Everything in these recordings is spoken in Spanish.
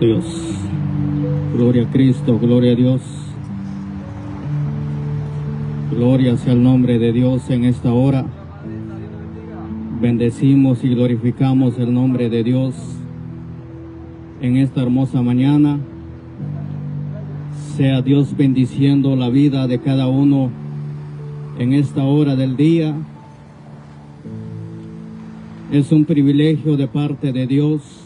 Dios. Gloria a Cristo, gloria a Dios. Gloria sea el nombre de Dios en esta hora. Bendecimos y glorificamos el nombre de Dios en esta hermosa mañana. Sea Dios bendiciendo la vida de cada uno en esta hora del día. Es un privilegio de parte de Dios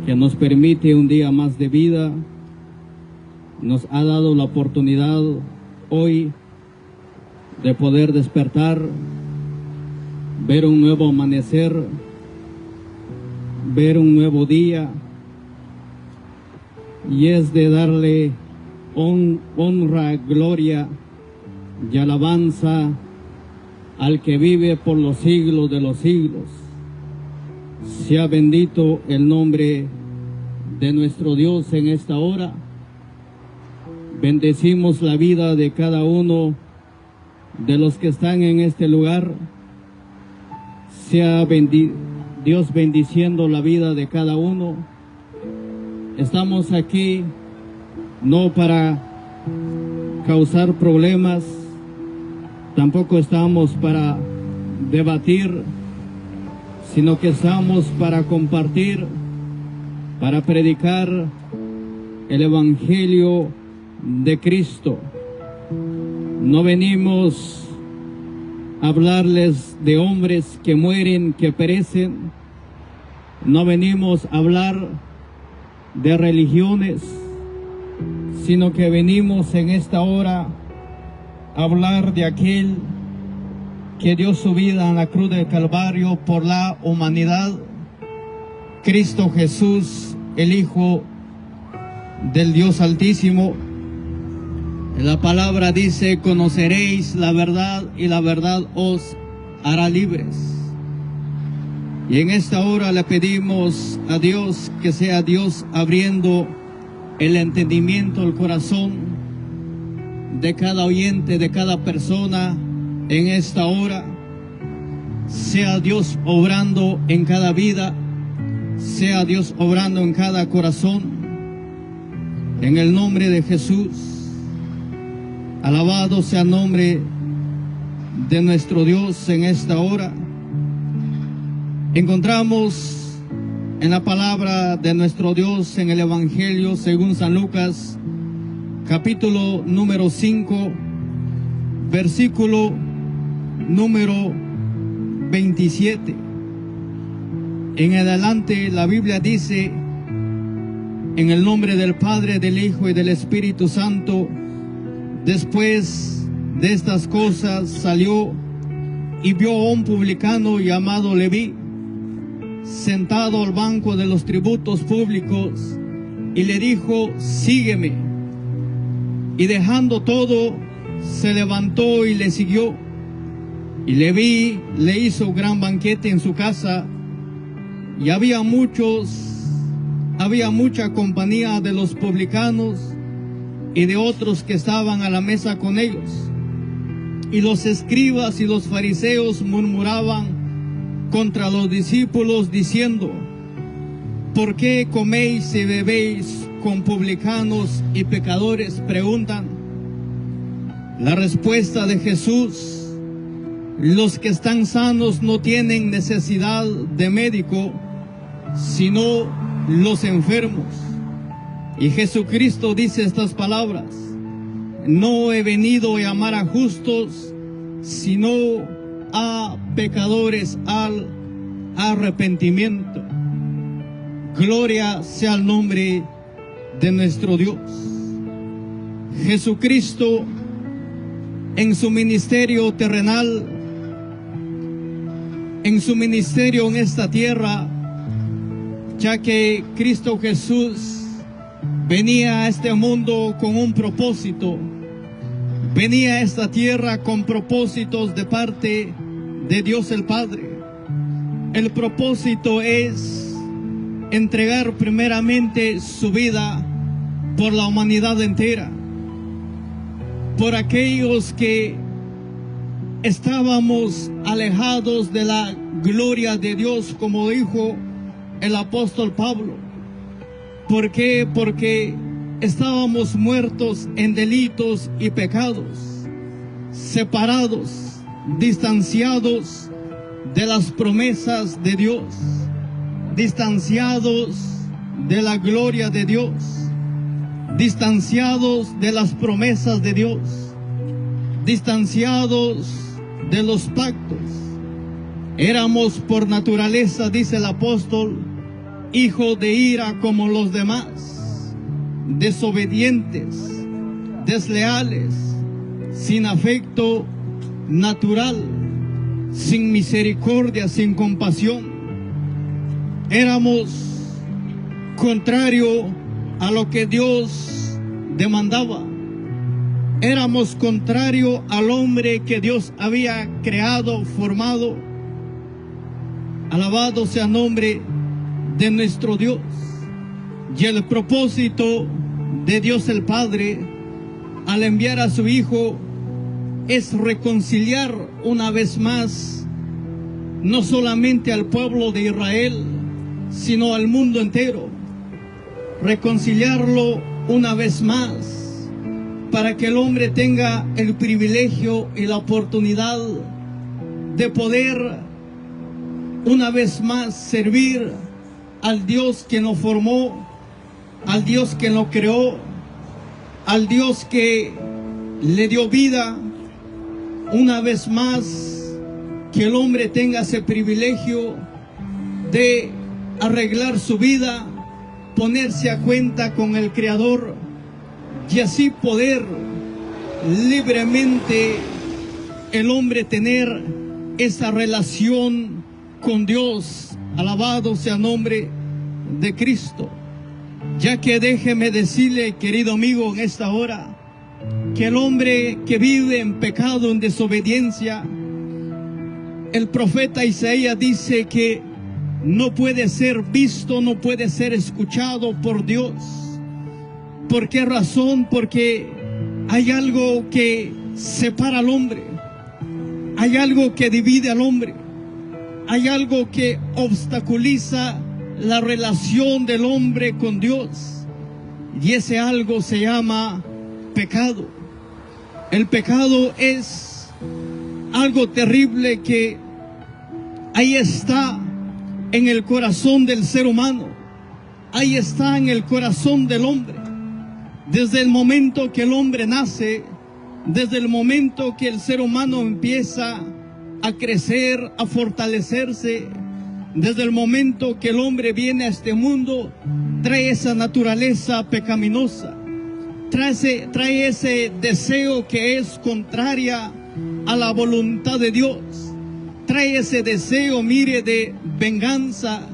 que nos permite un día más de vida. Nos ha dado la oportunidad hoy de poder despertar, ver un nuevo amanecer, ver un nuevo día, y es de darle honra, gloria y alabanza al que vive por los siglos de los siglos. Sea bendito el nombre de nuestro Dios en esta hora. Bendecimos la vida de cada uno de los que están en este lugar. Sea Dios bendiciendo la vida de cada uno. Estamos aquí no para causar problemas, tampoco estamos para debatir, sino que estamos para compartir, para predicar el Evangelio de Cristo. No venimos a hablarles de hombres que mueren, que perecen. No venimos a hablar de religiones, sino que venimos en esta hora a hablar de aquel que dio su vida en la cruz del Calvario por la humanidad, Cristo Jesús, el Hijo del Dios Altísimo. La palabra dice: conoceréis la verdad y la verdad os hará libres. Y en esta hora le pedimos a Dios que sea Dios abriendo el entendimiento, el corazón de cada oyente, de cada persona en esta hora. Sea Dios obrando en cada vida, sea Dios obrando en cada corazón, en el nombre de Jesús. Alabado sea el nombre de nuestro Dios en esta hora. Encontramos en la palabra de nuestro Dios en el Evangelio según San Lucas, capítulo número 5, versículo número 27. En adelante la Biblia dice: en el nombre del Padre, del Hijo y del Espíritu Santo. Después de estas cosas salió y vio a un publicano llamado Leví sentado al banco de los tributos públicos, y le dijo: sígueme. Y dejando todo, se levantó y le siguió. Y Leví le hizo gran banquete en su casa, y había mucha compañía de los publicanos y de otros que estaban a la mesa con ellos. Y los escribas y los fariseos murmuraban contra los discípulos diciendo: ¿por qué coméis y bebéis con publicanos y pecadores? Preguntan. La respuesta de Jesús: los que están sanos no tienen necesidad de médico, sino los enfermos. Y Jesucristo dice estas palabras: no he venido a llamar a justos, sino a pecadores al arrepentimiento. Gloria sea el nombre de nuestro Dios. Jesucristo, en su ministerio terrenal, en su ministerio en esta tierra, ya que Cristo Jesús venía a este mundo con un propósito, venía a esta tierra con propósitos de parte de Dios el Padre. El propósito es entregar primeramente su vida por la humanidad entera, por aquellos que estábamos alejados de la gloria de Dios, como dijo el apóstol Pablo. ¿Por qué? Porque estábamos muertos en delitos y pecados, separados, distanciados de las promesas de Dios, distanciados de la gloria de Dios, distanciados de las promesas de Dios, distanciados de los pactos. Éramos por naturaleza, dice el apóstol, hijos de ira como los demás, desobedientes, desleales, sin afecto natural, sin misericordia, sin compasión. Éramos contrario a lo que Dios demandaba. Éramos contrario al hombre que Dios había creado, formado. Alabado sea el nombre de nuestro Dios. Y el propósito de Dios el Padre al enviar a su Hijo es reconciliar una vez más no solamente al pueblo de Israel, sino al mundo entero. Reconciliarlo una vez más para que el hombre tenga el privilegio y la oportunidad de poder una vez más servir al Dios que nos formó, al Dios que nos creó, al Dios que le dio vida. Una vez más, que el hombre tenga ese privilegio de arreglar su vida, ponerse a cuenta con el Creador y así poder libremente el hombre tener esa relación con Dios. Alabado sea el nombre de Cristo. Ya que déjeme decirle, querido amigo, en esta hora, que el hombre que vive en pecado, en desobediencia, el profeta Isaías dice que no puede ser visto, no puede ser escuchado por Dios. ¿Por qué razón? Porque hay algo que separa al hombre, hay algo que divide al hombre, hay algo que obstaculiza la relación del hombre con Dios, y ese algo se llama pecado. El pecado es algo terrible que ahí está en el corazón del ser humano, ahí está en el corazón del hombre. Desde el momento que el hombre nace, desde el momento que el ser humano empieza a crecer, a fortalecerse, desde el momento que el hombre viene a este mundo, trae esa naturaleza pecaminosa, trae ese deseo que es contraria a la voluntad de Dios, trae ese deseo, mire, de venganza,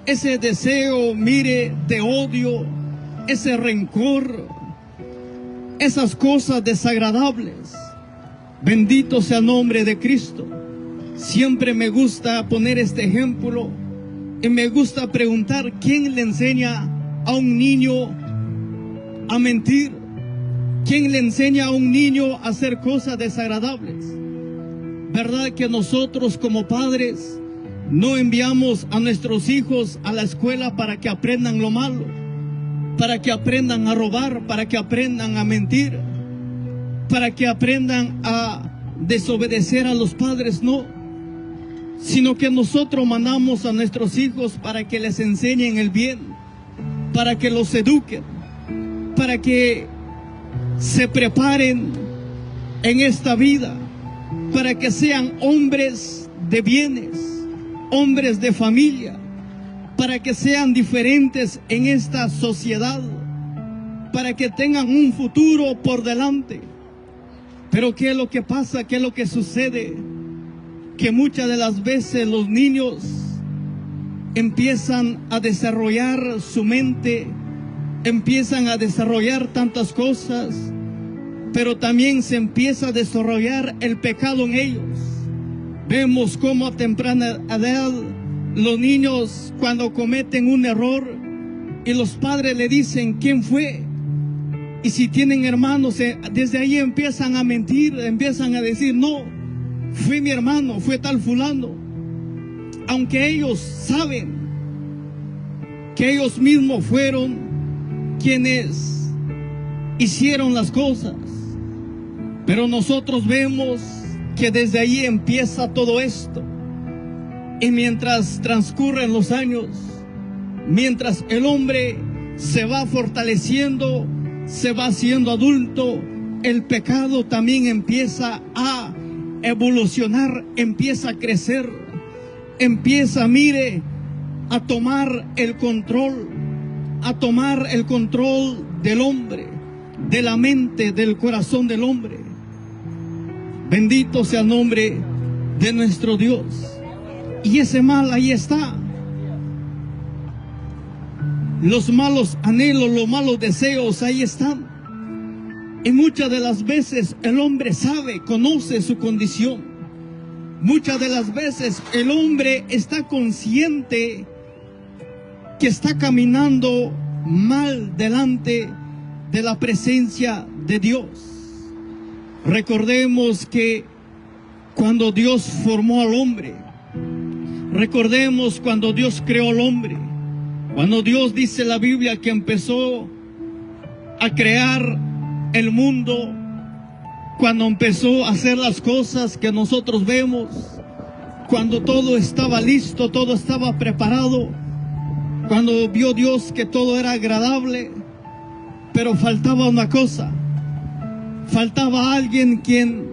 ese deseo, mire, de odio, ese rencor, esas cosas desagradables. Bendito sea el nombre de Cristo. Siempre me gusta poner este ejemplo y me gusta preguntar: ¿quién le enseña a un niño a mentir? ¿Quién le enseña a un niño a hacer cosas desagradables? ¿Verdad que nosotros como padres no enviamos a nuestros hijos a la escuela para que aprendan lo malo, para que aprendan a robar, para que aprendan a mentir, para que aprendan a desobedecer a los padres? No, sino que nosotros mandamos a nuestros hijos para que les enseñen el bien, para que los eduquen, para que se preparen en esta vida, para que sean hombres de bienes, hombres de familia, para que sean diferentes en esta sociedad, para que tengan un futuro por delante. Pero ¿qué es lo que pasa? ¿Qué es lo que sucede? Que muchas de las veces los niños empiezan a desarrollar su mente, empiezan a desarrollar tantas cosas, pero también se empieza a desarrollar el pecado en ellos. Vemos cómo a temprana edad los niños, cuando cometen un error y los padres le dicen quién fue, y si tienen hermanos, desde ahí empiezan a mentir, empiezan a decir: no, fue mi hermano, fue tal fulano, aunque ellos saben que ellos mismos fueron quienes hicieron las cosas. Pero nosotros vemos que desde ahí empieza todo esto. Y mientras transcurren los años, mientras el hombre se va fortaleciendo, se va haciendo adulto, el pecado también empieza a evolucionar, empieza a crecer, empieza, mire, a tomar el control del hombre, de la mente, del corazón del hombre. Bendito sea el nombre de nuestro Dios. Y ese mal ahí está. Los malos anhelos, los malos deseos ahí están. Y muchas de las veces el hombre sabe, conoce su condición. Muchas de las veces el hombre está consciente que está caminando mal delante de la presencia de Dios. Recordemos que cuando Dios formó al hombre, recordemos cuando Dios creó al hombre, cuando Dios, dice la Biblia, que empezó a crear el mundo, cuando empezó a hacer las cosas que nosotros vemos, cuando todo estaba listo, todo estaba preparado, cuando vio Dios que todo era agradable, pero faltaba una cosa, faltaba alguien quien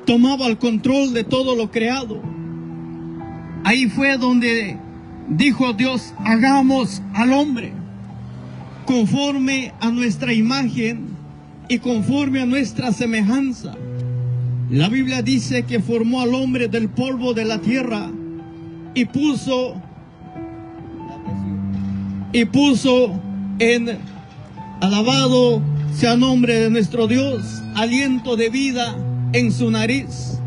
tomaba el control de todo lo creado. Ahí fue donde dijo Dios: hagamos al hombre conforme a nuestra imagen y conforme a nuestra semejanza. La Biblia dice que formó al hombre del polvo de la tierra y puso en, alabado sea el nombre de nuestro Dios, aliento de vida en su nariz.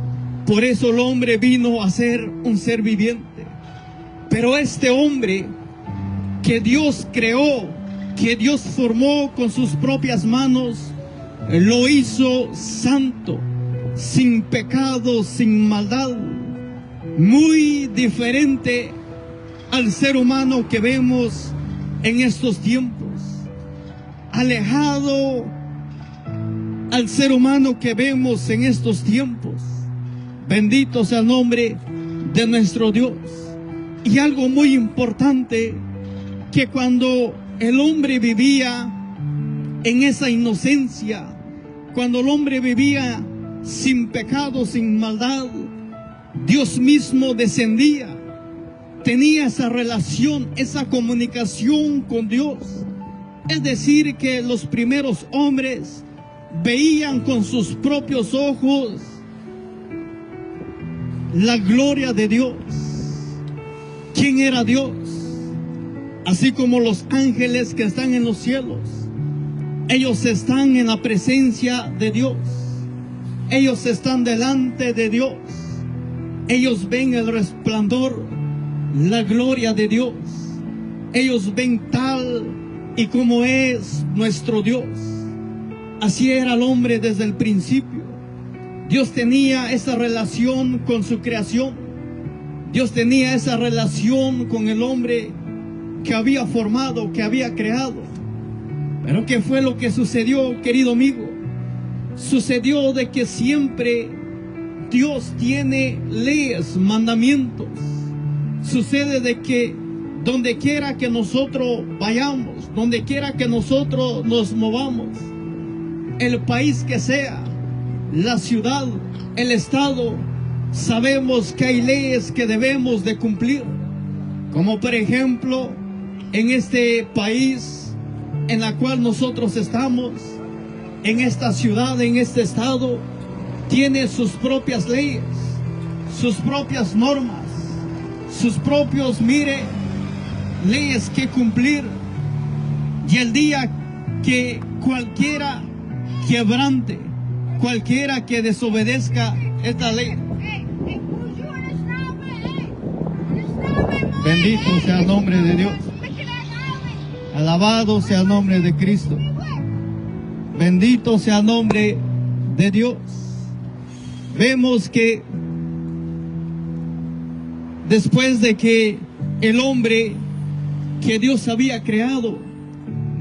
Por eso el hombre vino a ser un ser viviente. Pero este hombre que Dios creó, que Dios formó con sus propias manos, lo hizo santo, sin pecado, sin maldad, muy diferente al ser humano que vemos en estos tiempos, alejado al ser humano que vemos en estos tiempos. Bendito sea el nombre de nuestro Dios. Y algo muy importante, que cuando el hombre vivía en esa inocencia, cuando el hombre vivía sin pecado, sin maldad, Dios mismo descendía, tenía esa relación, esa comunicación con Dios. Es decir, que los primeros hombres veían con sus propios ojos la gloria de Dios. ¿Quién era Dios? Así como los ángeles que están en los cielos, ellos están en la presencia de Dios, ellos están delante de Dios, ellos ven el resplandor, la gloria de Dios, ellos ven tal y como es nuestro Dios. Así era el hombre desde el principio. Dios tenía esa relación con su creación. Dios tenía esa relación con el hombre que había formado, que había creado. Pero ¿qué fue lo que sucedió, querido amigo? Sucedió de que siempre Dios tiene leyes, mandamientos. Sucede de que donde quiera que nosotros vayamos, donde quiera que nosotros nos movamos, el país que sea, la ciudad, el estado, sabemos que hay leyes que debemos de cumplir. Como por ejemplo, en este país en la cual nosotros estamos, en esta ciudad, en este estado, tiene sus propias leyes, sus propias normas, sus propios, leyes que cumplir. Y el día que cualquiera quebrante, cualquiera que desobedezca esta ley, bendito sea el nombre de Dios, alabado sea el nombre de Cristo, bendito sea el nombre de Dios. Vemos que después de que el hombre que Dios había creado,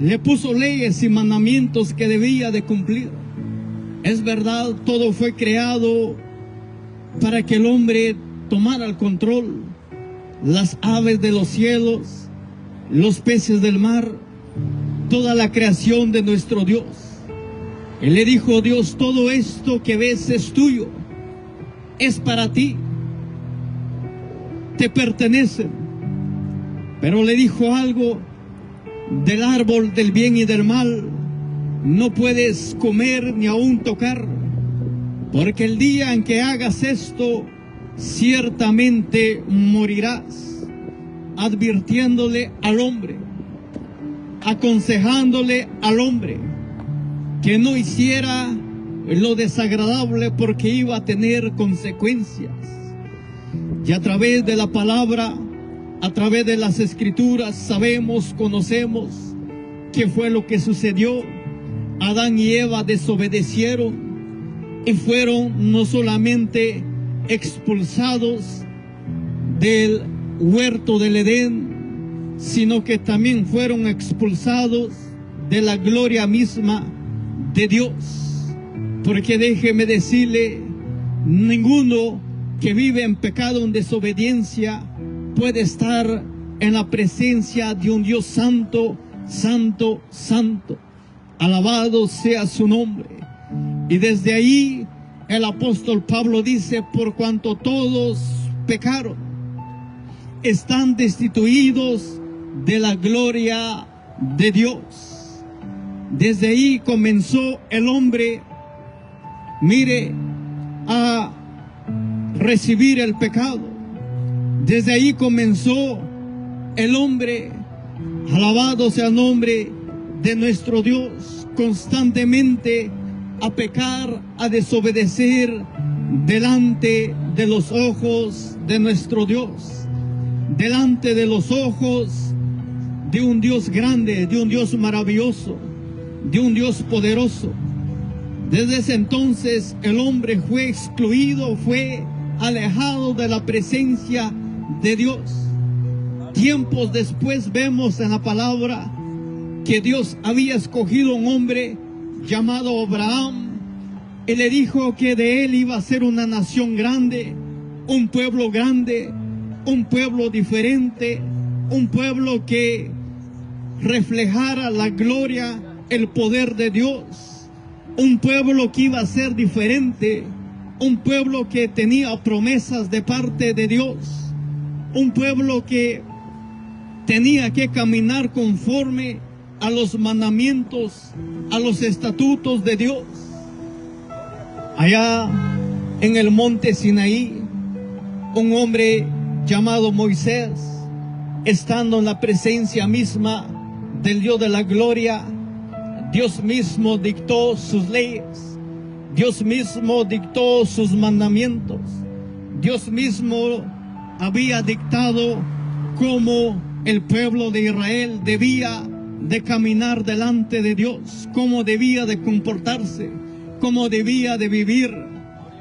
le puso leyes y mandamientos que debía de cumplir. Es verdad, todo fue creado para que el hombre tomara el control. Las aves de los cielos, los peces del mar, toda la creación de nuestro Dios. Él le dijo: Dios, todo esto que ves es tuyo, es para ti, te pertenecen. Pero le dijo algo: del árbol del bien y del mal no puedes comer ni aún tocar, porque el día en que hagas esto, ciertamente morirás. Advirtiéndole al hombre, aconsejándole al hombre que no hiciera lo desagradable, porque iba a tener consecuencias. Y a través de la palabra, a través de las escrituras, sabemos, conocemos qué fue lo que sucedió. Adán y Eva desobedecieron y fueron no solamente expulsados del huerto del Edén, sino que también fueron expulsados de la gloria misma de Dios. Porque déjeme decirle, ninguno que vive en pecado, en desobediencia, puede estar en la presencia de un Dios santo, santo, santo. Alabado sea su nombre. Y desde ahí el apóstol Pablo dice: por cuanto todos pecaron, están destituidos de la gloria de Dios. Desde ahí comenzó el hombre, mire, a recibir el pecado. Desde ahí comenzó el hombre, alabado sea el nombre de nuestro Dios, constantemente a pecar, a desobedecer delante de los ojos de nuestro Dios, delante de los ojos de un Dios grande, de un Dios maravilloso, de un Dios poderoso. Desde ese entonces el hombre fue excluido, fue alejado de la presencia de Dios. Tiempos después vemos en la palabra que Dios había escogido un hombre llamado Abraham, y le dijo que de él iba a ser una nación grande, un pueblo diferente, un pueblo que reflejara la gloria, el poder de Dios, un pueblo que iba a ser diferente, un pueblo que tenía promesas de parte de Dios, un pueblo que tenía que caminar conforme a los mandamientos, a los estatutos de Dios. Allá en el monte Sinaí, un hombre llamado Moisés, estando en la presencia misma del Dios de la gloria, Dios mismo dictó sus leyes, Dios mismo dictó sus mandamientos, Dios mismo había dictado cómo el pueblo de Israel debía de caminar delante de Dios, cómo debía de comportarse, cómo debía de vivir,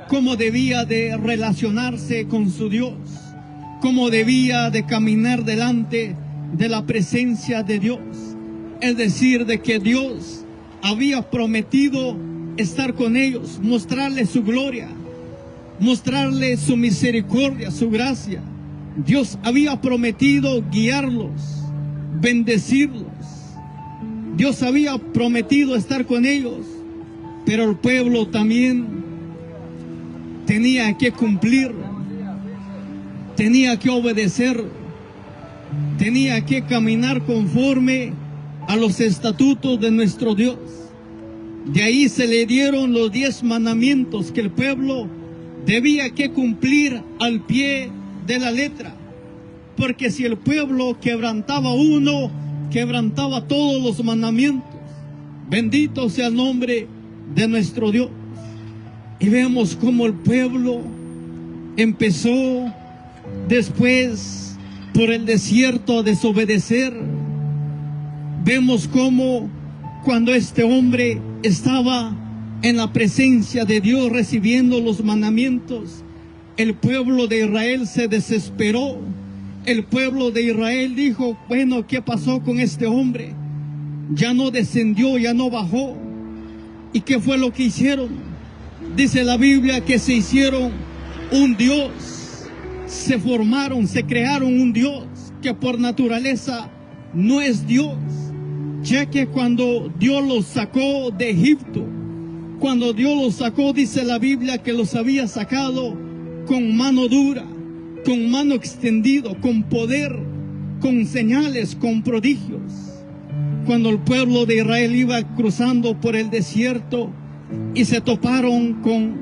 cómo debía de relacionarse con su Dios, cómo debía de caminar delante de la presencia de Dios. Es decir, de que Dios había prometido estar con ellos, mostrarles su gloria, mostrarles su misericordia, su gracia. Dios había prometido guiarlos, bendecirlos. Dios había prometido estar con ellos, pero el pueblo también tenía que cumplir, tenía que obedecer, tenía que caminar conforme a los estatutos de nuestro Dios. De ahí se le dieron los 10 mandamientos que el pueblo debía que cumplir al pie de la letra, porque si el pueblo quebrantaba uno, quebrantaba todos los mandamientos. Bendito sea el nombre de nuestro Dios. Y vemos cómo el pueblo empezó después por el desierto a desobedecer. Vemos cómo cuando este hombre estaba en la presencia de Dios recibiendo los mandamientos, el pueblo de Israel se desesperó. El pueblo de Israel dijo: bueno, ¿qué pasó con este hombre? ya no descendió, ya no bajó. ¿Y qué fue lo que hicieron? Dice la Biblia que se hicieron un Dios, se formaron, se crearon un Dios que por naturaleza no es Dios, ya que cuando Dios los sacó de Egipto, cuando Dios los sacó, dice la Biblia que los había sacado con mano dura, con mano extendido, con poder, con señales, con prodigios. Cuando el pueblo de Israel iba cruzando por el desierto y se toparon con,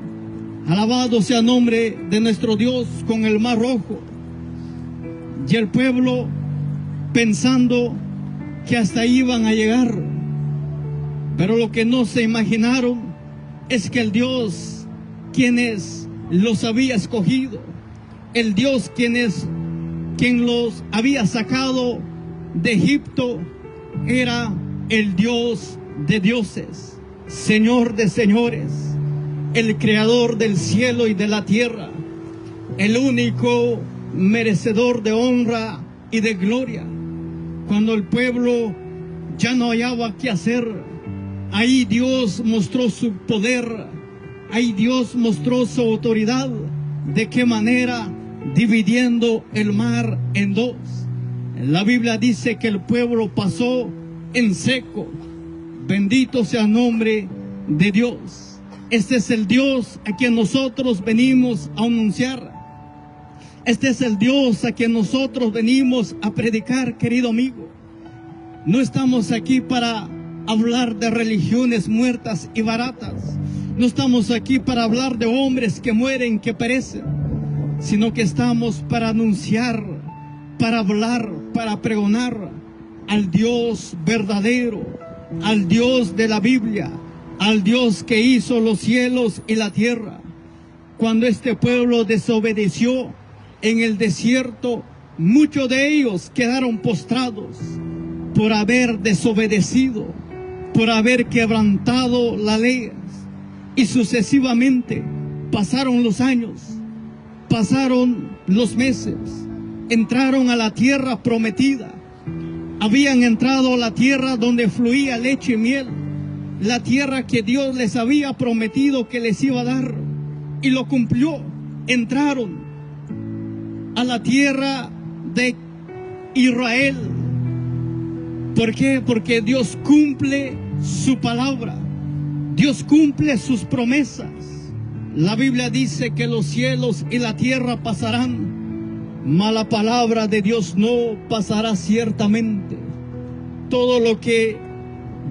alabado sea el nombre de nuestro Dios, con el Mar Rojo, y el pueblo pensando que hasta ahí iban a llegar, pero lo que no se imaginaron es que el Dios quienes los había escogido, el Dios quien los había sacado de Egipto, era el Dios de dioses, Señor de señores, el creador del cielo y de la tierra, el único merecedor de honra y de gloria. Cuando el pueblo ya no hallaba qué hacer, ahí Dios mostró su poder, ahí Dios mostró su autoridad. ¿De qué manera? Dividiendo el mar en dos. La Biblia dice que el pueblo pasó en seco. Bendito sea el nombre de Dios. Este es el Dios a quien nosotros venimos a anunciar. Este es el Dios a quien nosotros venimos a predicar, querido amigo. No estamos aquí para hablar de religiones muertas y baratas. No estamos aquí para hablar de hombres que mueren, que perecen, sino que estamos para anunciar, para hablar, para pregonar al Dios verdadero, al Dios de la Biblia, al Dios que hizo los cielos y la tierra. Cuando este pueblo desobedeció en el desierto, muchos de ellos quedaron postrados por haber desobedecido, por haber quebrantado las leyes. Y sucesivamente pasaron los años, pasaron los meses, entraron a la tierra prometida. Habían entrado a la tierra donde fluía leche y miel, la tierra que Dios les había prometido que les iba a dar, y lo cumplió. Entraron a la tierra de Israel. ¿Por qué? Porque Dios cumple su palabra, Dios cumple sus promesas. La Biblia dice que los cielos y la tierra pasarán, mas la palabra de Dios no pasará ciertamente. Todo lo que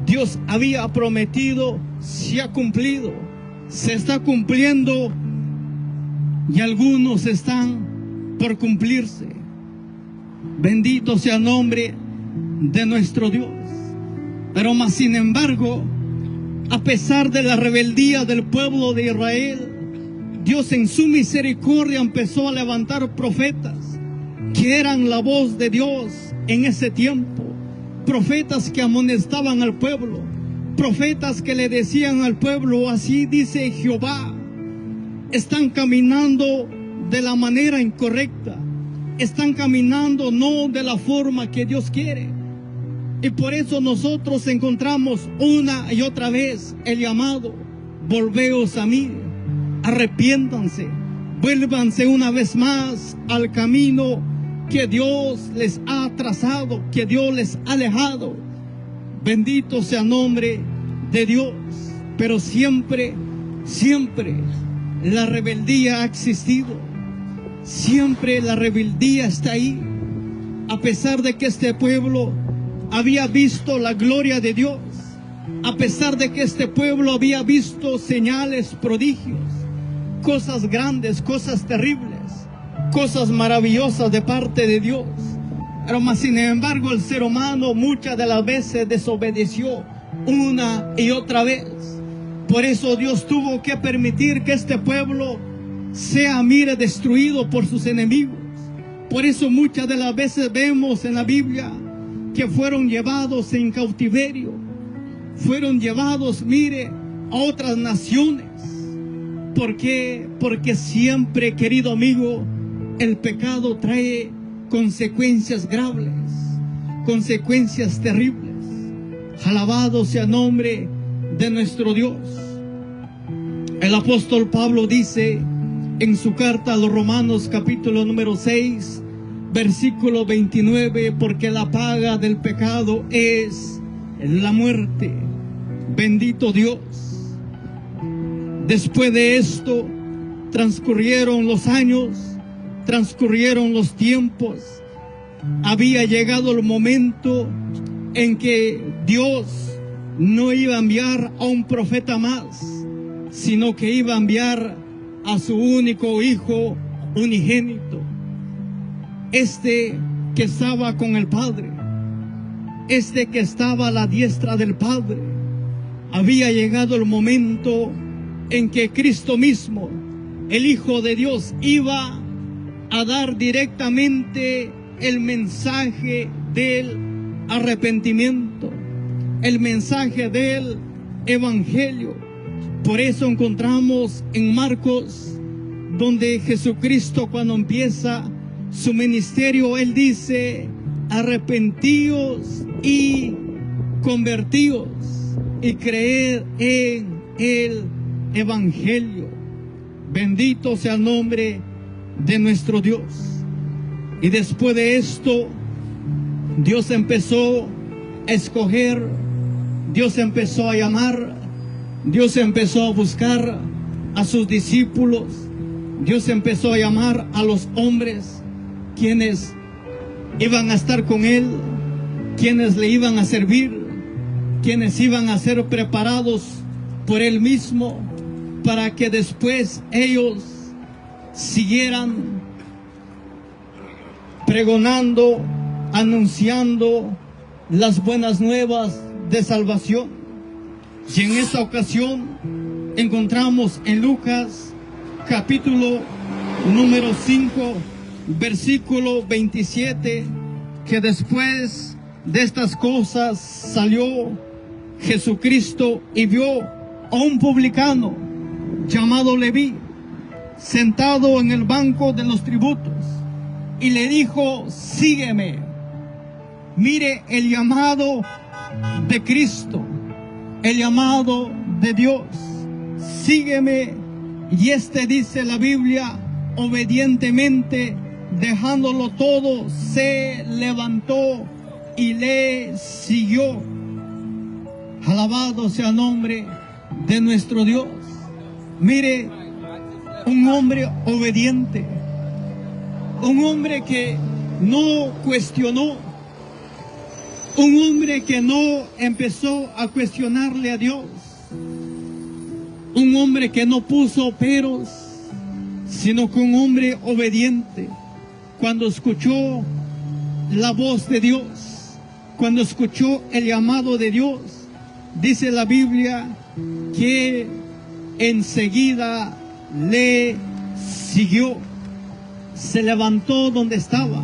Dios había prometido se ha cumplido, se está cumpliendo, y algunos están por cumplirse. Bendito sea el nombre de nuestro Dios. Pero más sin embargo, a pesar de la rebeldía del pueblo de Israel, Dios en su misericordia empezó a levantar profetas que eran la voz de Dios en ese tiempo. Profetas que amonestaban al pueblo, profetas que le decían al pueblo: así dice Jehová. Están caminando de la manera incorrecta, están caminando no de la forma que Dios quiere. Y por eso nosotros encontramos una y otra vez el llamado: volveos a mí, arrepiéntanse, vuélvanse una vez más al camino que Dios les ha trazado, que Dios les ha dejado. Bendito sea el nombre de Dios. Pero siempre, siempre la rebeldía ha existido. Siempre la rebeldía está ahí. A pesar de que este pueblo había visto la gloria de Dios, a pesar de que este pueblo había visto señales, prodigios, cosas grandes, cosas terribles, cosas maravillosas de parte de Dios, pero más sin embargo el ser humano muchas de las veces desobedeció una y otra vez. Por eso Dios tuvo que permitir que este pueblo sea, mire, destruido por sus enemigos. Por eso muchas de las veces vemos en la Biblia que fueron llevados en cautiverio, fueron llevados, mire, a otras naciones. ¿Por qué? Porque siempre, querido amigo, el pecado trae consecuencias graves, consecuencias terribles. Alabado sea el nombre de nuestro Dios. El apóstol Pablo dice en su carta a los Romanos, capítulo número 6, versículo 29, porque la paga del pecado es la muerte. Bendito Dios. Después de esto, transcurrieron los años, transcurrieron los tiempos. Había llegado el momento en que Dios no iba a enviar a un profeta más, sino que iba a enviar a su único hijo unigénito, este que estaba con el Padre, este que estaba a la diestra del Padre. Había llegado el momento en que Cristo mismo, el Hijo de Dios, iba a dar directamente el mensaje del arrepentimiento, el mensaje del Evangelio. Por eso encontramos en Marcos, donde Jesucristo, cuando empieza su ministerio, Él dice: arrepentíos y convertíos y creed en el Evangelio. Bendito sea el nombre de nuestro Dios. Y después de esto, Dios empezó a escoger, Dios empezó a llamar, Dios empezó a buscar a sus discípulos, Dios empezó a llamar a los hombres quienes iban a estar con Él, quienes le iban a servir, quienes iban a ser preparados por Él mismo, para que después ellos siguieran pregonando, anunciando las buenas nuevas de salvación. Y en esta ocasión encontramos en Lucas capítulo número 5, versículo 27, que después de estas cosas salió Jesucristo y vio a un publicano llamado Leví sentado en el banco de los tributos, y le dijo: sígueme. Mire el llamado de Cristo, el llamado de Dios: sígueme. Y dice la Biblia, obedientemente, dejándolo todo, se levantó y le siguió. Alabado sea el nombre de nuestro Dios. Mire, un hombre obediente, un hombre que no cuestionó, un hombre que no empezó a cuestionarle a Dios, un hombre que no puso peros, sino que un hombre obediente. Cuando escuchó la voz de Dios, cuando escuchó el llamado de Dios, dice la Biblia que enseguida le siguió. Se levantó donde estaba,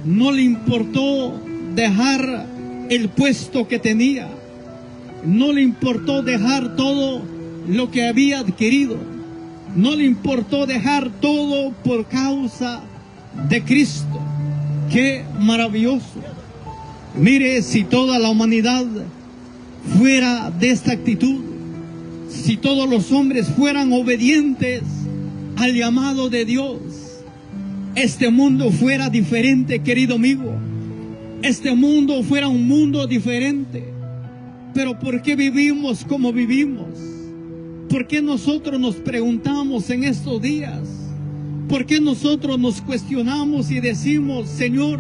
no le importó dejar el puesto que tenía, no le importó dejar todo lo que había adquirido, no le importó dejar todo por causa de Cristo. ¡Qué maravilloso! Mire, si toda la humanidad fuera de esta actitud, si todos los hombres fueran obedientes al llamado de Dios, este mundo fuera diferente, querido amigo. Este mundo fuera un mundo diferente. Pero ¿por qué vivimos como vivimos? ¿Por qué nosotros nos preguntamos en estos días? ¿Por qué nosotros nos cuestionamos y decimos: Señor,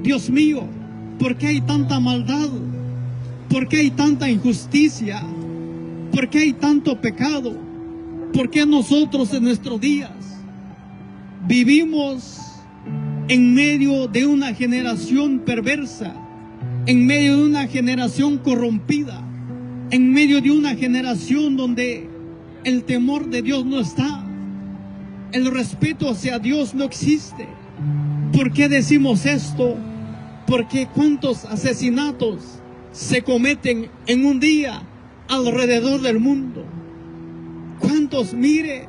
Dios mío, ¿por qué hay tanta maldad? ¿Por qué hay tanta injusticia? ¿Por qué hay tanto pecado? ¿Por qué nosotros en nuestros días vivimos en medio de una generación perversa, en medio de una generación corrompida, en medio de una generación donde el temor de Dios no está, el respeto hacia Dios no existe? ¿Por qué decimos esto? Porque cuántos asesinatos se cometen en un día alrededor del mundo. ¿Cuántos, mire,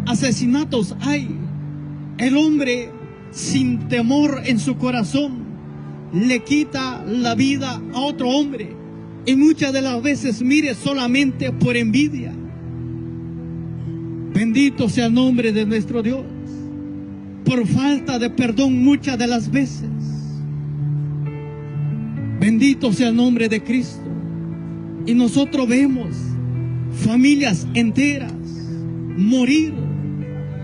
asesinatos hay? El hombre sin temor en su corazón, le quita la vida a otro hombre. Y muchas de las veces, mire, solamente por envidia. Bendito sea el nombre de nuestro Dios. Por falta de perdón muchas de las veces. Bendito sea el nombre de Cristo. Y nosotros vemos familias enteras morir,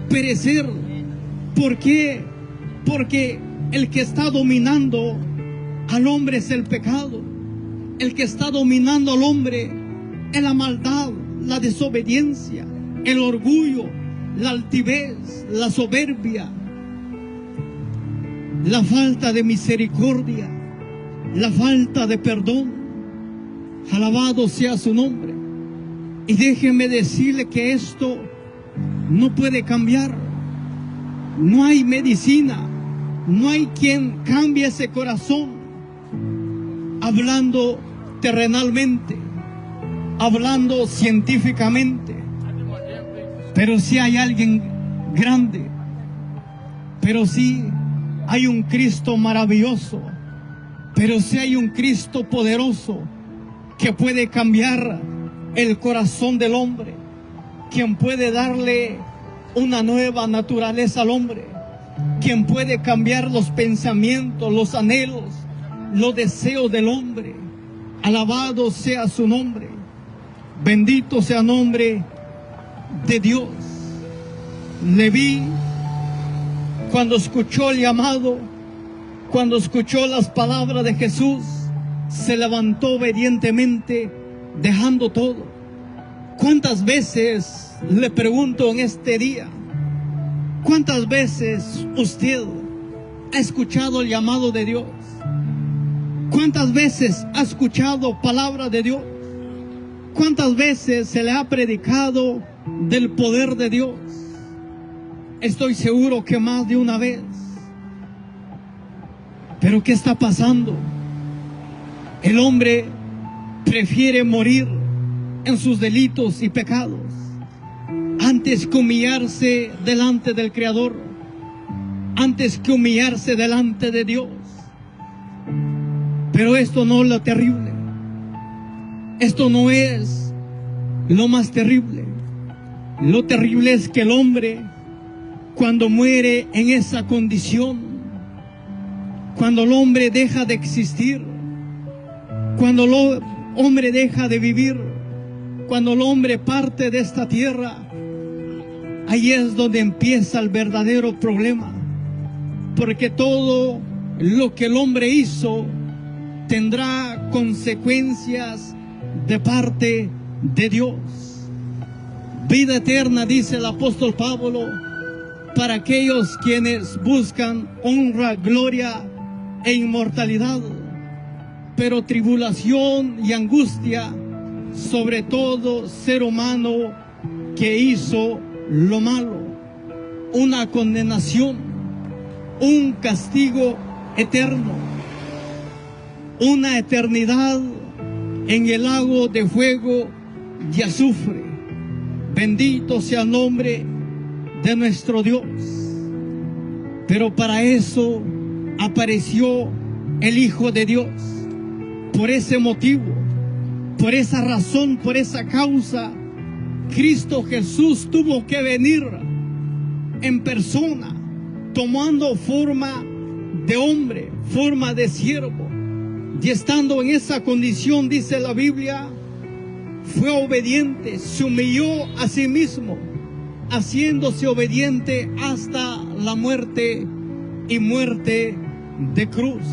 perecer. ¿Por qué? Porque el que está dominando al hombre es el pecado. El que está dominando al hombre es la maldad, la desobediencia, el orgullo, la altivez, la soberbia, la falta de misericordia, la falta de perdón. Alabado sea su nombre. Y déjeme decirle que esto no puede cambiar. No hay medicina, no hay quien cambie ese corazón. Hablando terrenalmente, hablando científicamente, pero sí hay alguien grande, pero sí hay un Cristo maravilloso, pero sí hay un Cristo poderoso que puede cambiar el corazón del hombre, quien puede darle una nueva naturaleza al hombre, quien puede cambiar los pensamientos, los anhelos, los deseos del hombre. Alabado sea su nombre. Bendito sea el nombre de Dios. Leví, cuando escuchó el llamado, cuando escuchó las palabras de Jesús, se levantó obedientemente, dejando todo. ¿Cuántas veces, le pregunto en este día, cuántas veces usted ha escuchado el llamado de Dios? ¿Cuántas veces ha escuchado palabra de Dios? ¿Cuántas veces se le ha predicado del poder de Dios? Estoy seguro que más de una vez. Pero ¿qué está pasando? El hombre prefiere morir en sus delitos y pecados antes que humillarse delante del Creador, antes que humillarse delante de Dios. Pero esto no es lo terrible. Esto no es lo más terrible. Lo terrible es que el hombre, cuando muere en esa condición, cuando el hombre deja de existir, cuando el hombre deja de vivir, cuando el hombre parte de esta tierra, ahí es donde empieza el verdadero problema. Porque todo lo que el hombre hizo tendrá consecuencias de parte de Dios. Vida eterna, dice el apóstol Pablo, para aquellos quienes buscan honra, gloria e inmortalidad. Pero tribulación y angustia sobre todo ser humano que hizo lo malo. Una condenación, un castigo eterno, una eternidad en el lago de fuego y azufre. Bendito sea el nombre de nuestro Dios. Pero para eso apareció el Hijo de Dios. Por ese motivo, por esa razón, por esa causa, Cristo Jesús tuvo que venir en persona, tomando forma de hombre, forma de siervo. Y estando en esa condición, dice la Biblia, fue obediente, se humilló a sí mismo, haciéndose obediente hasta la muerte y muerte de cruz.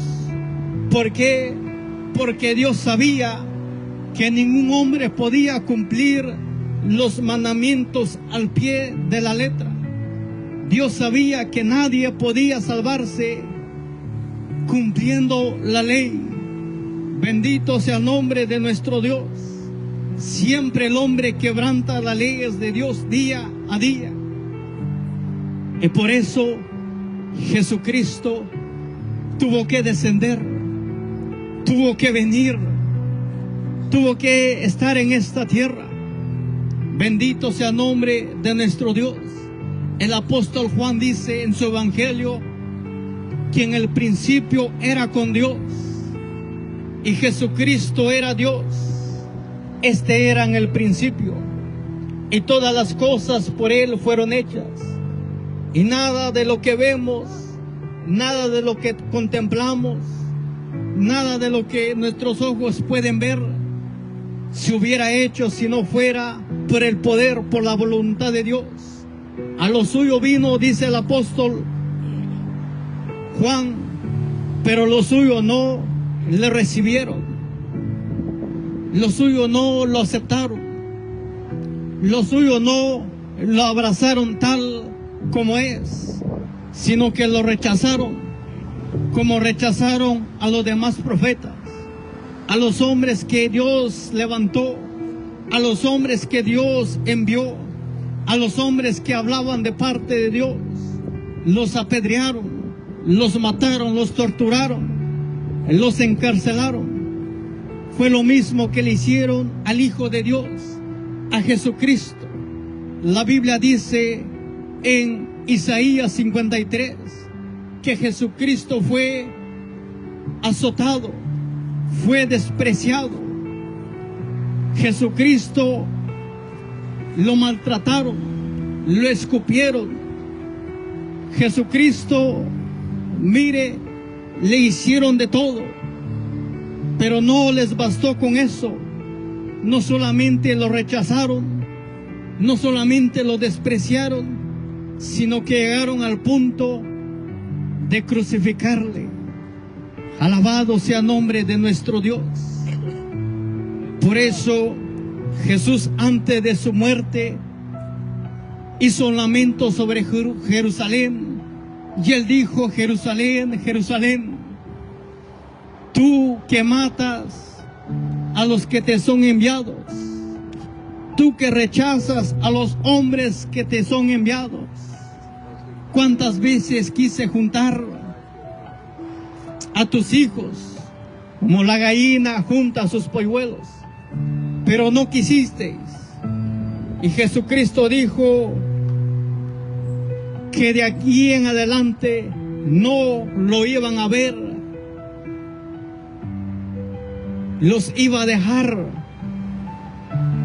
¿Por qué? Porque Dios sabía que ningún hombre podía cumplir los mandamientos al pie de la letra. Dios sabía que nadie podía salvarse cumpliendo la ley. Bendito sea el nombre de nuestro Dios. Siempre el hombre quebranta las leyes de Dios día a día. Y por eso Jesucristo tuvo que descender, tuvo que venir, tuvo que estar en esta tierra. Bendito sea el nombre de nuestro Dios. El apóstol Juan dice en su evangelio, que en el principio era con Dios y Jesucristo era Dios. Este era en el principio y todas las cosas por Él fueron hechas, y nada de lo que vemos, nada de lo que contemplamos, nada de lo que nuestros ojos pueden ver se hubiera hecho si no fuera por el poder, por la voluntad de Dios. A lo suyo vino, dice el apóstol Juan, pero los suyos no le recibieron, los suyos no lo aceptaron, los suyos no lo abrazaron tal como es, sino que lo rechazaron, como rechazaron a los demás profetas, a los hombres que Dios levantó, a los hombres que Dios envió, a los hombres que hablaban de parte de Dios. Los apedrearon, los mataron, los torturaron, los encarcelaron. Fue lo mismo que le hicieron al Hijo de Dios, a Jesucristo. La Biblia dice en Isaías 53 que Jesucristo fue azotado, fue despreciado. Jesucristo lo maltrataron, lo escupieron. Jesucristo, mire, le hicieron de todo, pero no les bastó con eso. No solamente lo rechazaron, no solamente lo despreciaron, sino que llegaron al punto de crucificarle. Alabado sea el nombre de nuestro Dios. Por eso Jesús, antes de su muerte, hizo un lamento sobre Jerusalén, y él dijo: Jerusalén, Jerusalén, tú que matas a los que te son enviados, tú que rechazas a los hombres que te son enviados. ¿Cuántas veces quise juntar a tus hijos como la gallina junta a sus polluelos, pero no quisisteis? Y Jesucristo dijo que de aquí en adelante no lo iban a ver, los iba a dejar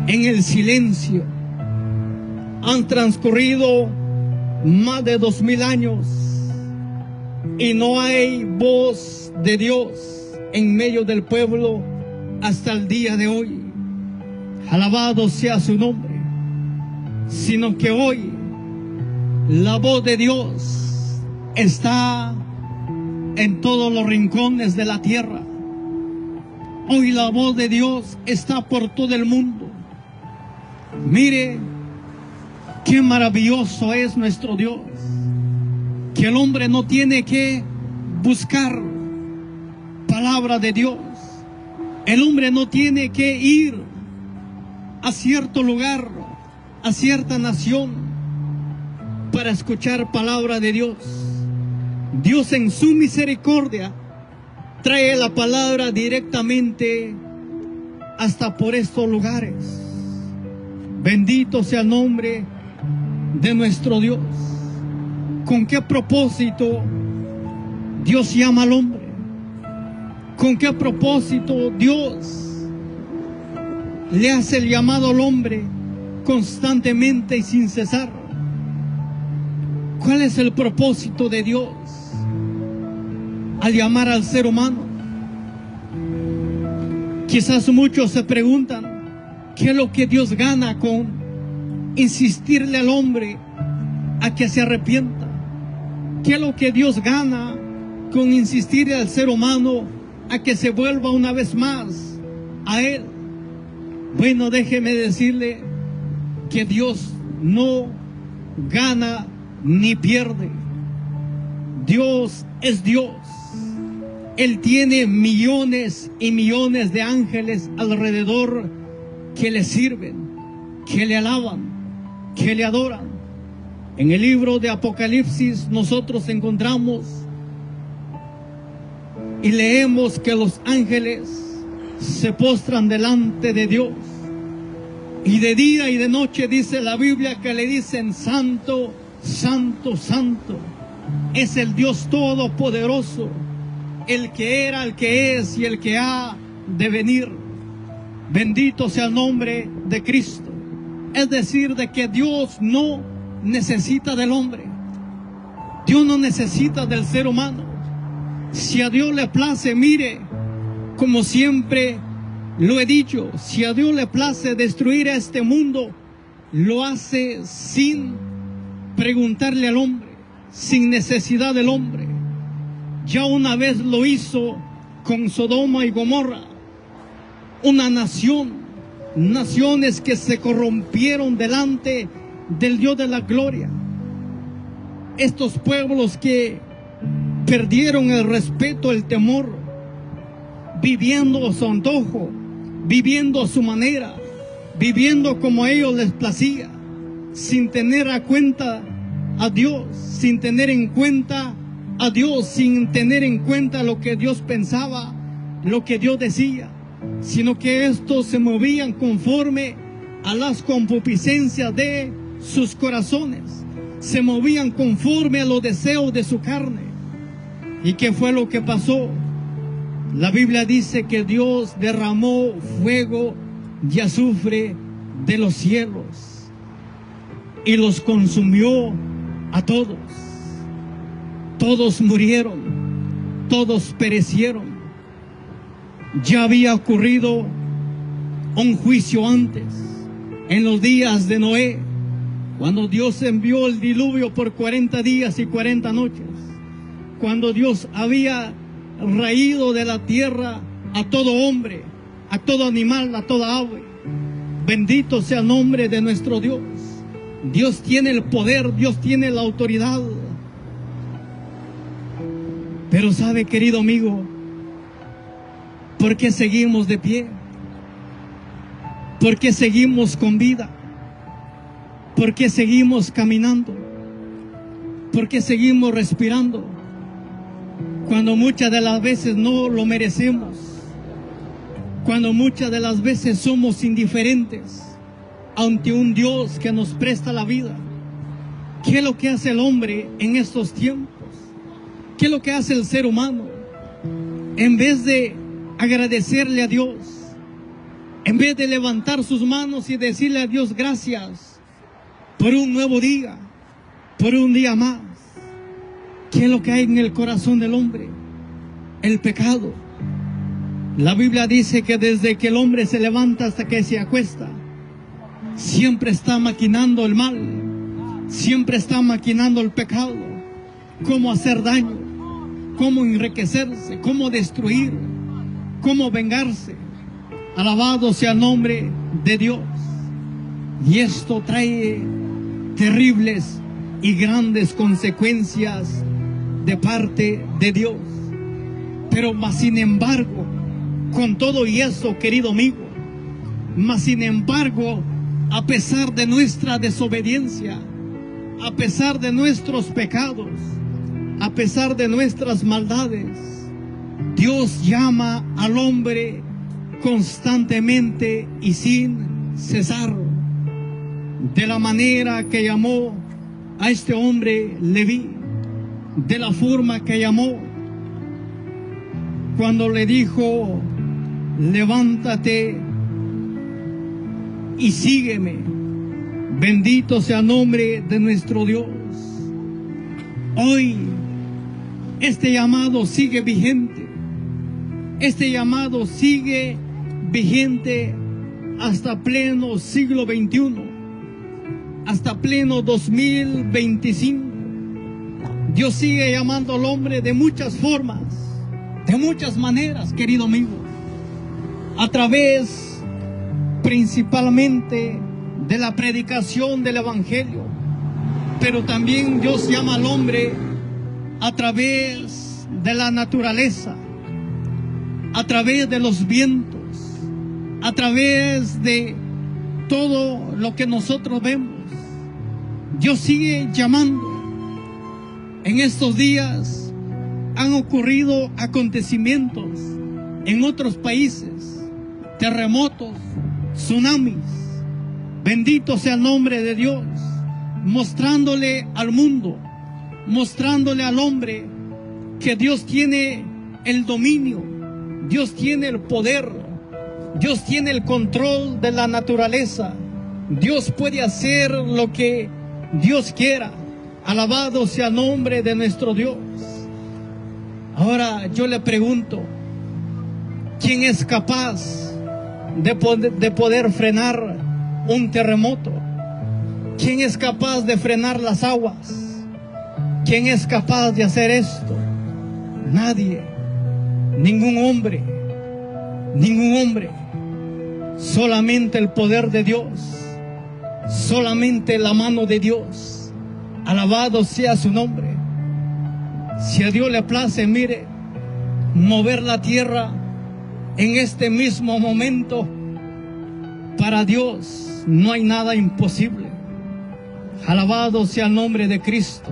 en el silencio. Han transcurrido más de 2000 años y no hay voz de Dios en medio del pueblo hasta el día de hoy. Alabado sea su nombre. Sino que hoy la voz de Dios está en todos los rincones de la tierra. Hoy la voz de Dios está por todo el mundo. Mire qué maravilloso es nuestro Dios, que el hombre no tiene que buscar palabra de Dios. El hombre no tiene que ir a cierto lugar, a cierta nación, para escuchar palabra de Dios. Dios en su misericordia trae la palabra directamente hasta por estos lugares. Bendito sea el nombre de nuestro Dios. ¿Con qué propósito Dios llama al hombre? ¿Con qué propósito Dios le hace el llamado al hombre constantemente y sin cesar? ¿Cuál es el propósito de Dios al llamar al ser humano? Quizás muchos se preguntan, ¿qué es lo que Dios gana con insistirle al hombre a que se arrepienta? ¿Qué es lo que Dios gana con insistirle al ser humano a que se vuelva una vez más a Él? Bueno, déjeme decirle que Dios no gana ni pierde. Dios es Dios. Él tiene millones y millones de ángeles alrededor que le sirven, que le alaban, que le adoran. En el libro de Apocalipsis nosotros encontramos y leemos que los ángeles se postran delante de Dios, y de día y de noche dice la Biblia que le dicen: Santo, Santo, Santo es el Dios Todopoderoso, el que era, el que es y el que ha de venir. Bendito sea el nombre de Cristo. Es decir, de que Dios no necesita del hombre. Dios no necesita del ser humano. Si a Dios le place, mire, como siempre lo he dicho, si a Dios le place destruir a este mundo, lo hace sin preguntarle al hombre, sin necesidad del hombre. Ya una vez lo hizo con Sodoma y Gomorra, una naciones que se corrompieron delante del Dios de la gloria. Estos pueblos que perdieron el respeto, el temor, viviendo a su antojo, viviendo a su manera, viviendo como a ellos les placía, sin tener a cuenta a Dios, sin tener en cuenta a Dios, sin tener en cuenta lo que Dios pensaba, lo que Dios decía, sino que estos se movían conforme a las concupiscencias de sus corazones, se movían conforme a los deseos de su carne. ¿Y qué fue lo que pasó? La Biblia dice que Dios derramó fuego y azufre de los cielos y los consumió a todos. Todos murieron, todos perecieron. Ya había ocurrido un juicio antes, en los días de Noé, cuando Dios envió el diluvio por 40 días y 40 noches, cuando Dios había raído de la tierra a todo hombre, a todo animal, a toda ave. Bendito sea el nombre de nuestro Dios. Dios tiene el poder, Dios tiene la autoridad. Pero sabe, querido amigo, ¿por qué seguimos de pie? ¿Por qué seguimos con vida? ¿Por qué seguimos caminando? ¿Por qué seguimos respirando? Cuando muchas de las veces no lo merecemos, cuando muchas de las veces somos indiferentes ante un Dios que nos presta la vida. ¿Qué es lo que hace el hombre en estos tiempos? ¿Qué es lo que hace el ser humano? En vez de agradecerle a Dios, en vez de levantar sus manos y decirle a Dios gracias por un nuevo día, por un día más, ¿qué es lo que hay en el corazón del hombre? El pecado. La Biblia dice que desde que el hombre se levanta hasta que se acuesta, siempre está maquinando el mal, siempre está maquinando el pecado, cómo hacer daño, cómo enriquecerse, cómo destruir, cómo vengarse. Alabado sea el nombre de Dios. Y esto trae terribles y grandes consecuencias de parte de Dios. Pero más sin embargo, con todo y eso, querido amigo, más sin embargo, a pesar de nuestra desobediencia, a pesar de nuestros pecados, a pesar de nuestras maldades, Dios llama al hombre constantemente y sin cesar, de la manera que llamó a este hombre Leví, de la forma que llamó cuando le dijo: levántate y sígueme. Bendito sea el nombre de nuestro Dios. Hoy este llamado sigue vigente. Este llamado sigue vigente hasta pleno siglo XXI, hasta pleno 2025. Dios sigue llamando al hombre de muchas formas, de muchas maneras, querido amigo, a través principalmente de la predicación del Evangelio, pero también Dios llama al hombre a través de la naturaleza, a través de los vientos, a través de todo lo que nosotros vemos. Dios sigue llamando. En estos días han ocurrido acontecimientos en otros países, terremotos, tsunamis. Bendito sea el nombre de Dios, mostrándole al mundo mostrándole al hombre que Dios tiene el dominio, Dios tiene el poder, Dios tiene el control de la naturaleza. Dios puede hacer lo que Dios quiera. Alabado sea el nombre de nuestro Dios. Ahora yo le pregunto, ¿quién es capaz de poder frenar un terremoto? ¿Quién es capaz de frenar las aguas? ¿Quién es capaz de hacer esto? Nadie, ningún hombre, solamente el poder de Dios, solamente la mano de Dios. Alabado sea su nombre. Si a Dios le place, mire, mover la tierra en este mismo momento, para Dios no hay nada imposible. Alabado sea el nombre de Cristo.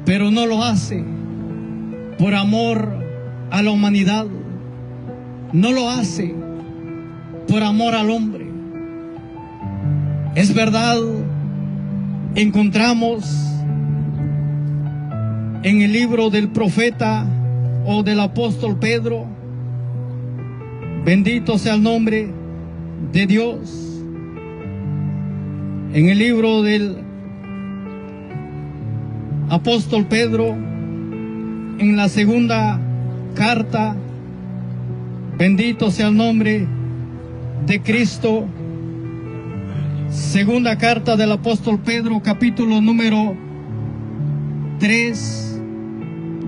Pero no lo hace por amor a la humanidad. No lo hace por amor al hombre. Es verdad, encontramos en el libro del profeta o del apóstol Pedro, bendito sea el nombre de Dios, en el libro del apóstol Pedro, en la segunda carta, bendito sea el nombre de Cristo, segunda carta del apóstol Pedro, capítulo número 3,